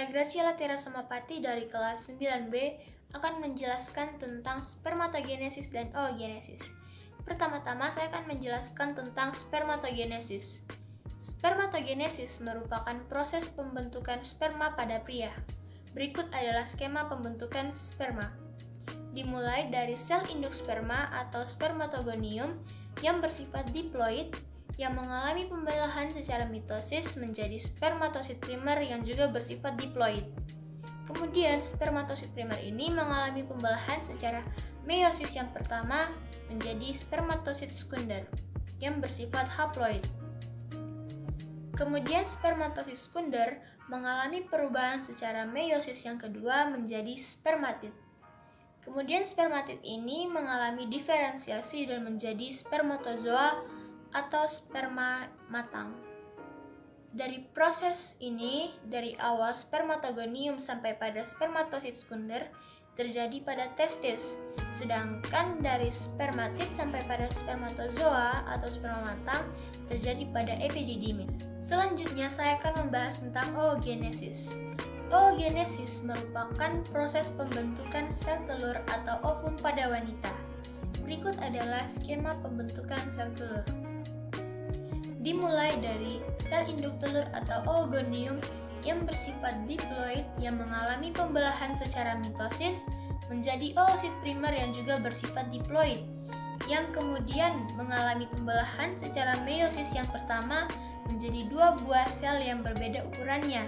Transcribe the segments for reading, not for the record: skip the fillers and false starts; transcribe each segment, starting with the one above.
Saya Graciela Tera Samapati dari kelas 9B akan menjelaskan tentang spermatogenesis dan oogenesis. Pertama-tama saya akan menjelaskan tentang spermatogenesis. Spermatogenesis merupakan proses pembentukan sperma pada pria. Berikut adalah skema pembentukan sperma. Dimulai dari sel induk sperma atau spermatogonium yang bersifat diploid yang mengalami pembelahan secara mitosis menjadi spermatosit primer yang juga bersifat diploid. Kemudian spermatosit primer ini mengalami pembelahan secara meiosis yang pertama menjadi spermatosit sekunder yang bersifat haploid. Kemudian spermatosit sekunder mengalami perubahan secara meiosis yang kedua menjadi spermatid. Kemudian spermatid ini mengalami diferensiasi dan menjadi spermatozoa atau sperma matang. Dari proses ini, dari awal spermatogonium sampai pada spermatosit sekunder terjadi pada testis, sedangkan dari spermatid sampai pada spermatozoa atau sperma matang terjadi pada epididymis. Selanjutnya saya akan membahas tentang oogenesis. Oogenesis merupakan proses pembentukan sel telur atau ovum pada wanita. Berikut adalah skema pembentukan sel telur. Dimulai dari sel induk telur atau oogonium yang bersifat diploid yang mengalami pembelahan secara mitosis menjadi oosit primer yang juga bersifat diploid, yang kemudian mengalami pembelahan secara meiosis yang pertama menjadi dua buah sel yang berbeda ukurannya,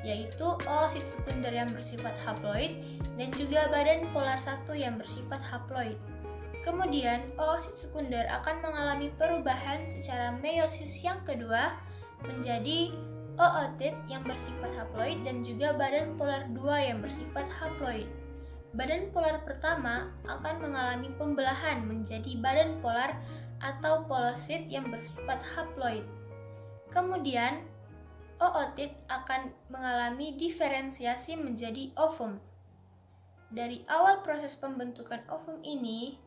yaitu oosit sekunder yang bersifat haploid dan juga badan polar 1 yang bersifat haploid. Kemudian, oosit sekunder akan mengalami perubahan secara meiosis yang kedua menjadi ootid yang bersifat haploid dan juga badan polar 2 yang bersifat haploid. Badan polar pertama akan mengalami pembelahan menjadi badan polar atau polosit yang bersifat haploid. Kemudian, ootid akan mengalami diferensiasi menjadi ovum. Dari awal proses pembentukan ovum ini,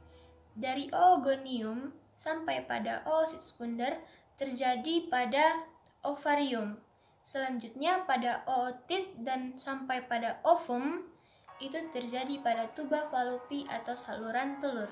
dari oogonium sampai pada oosit sekunder terjadi pada ovarium. Selanjutnya pada ootid dan sampai pada ovum itu terjadi pada tuba Fallopi atau saluran telur.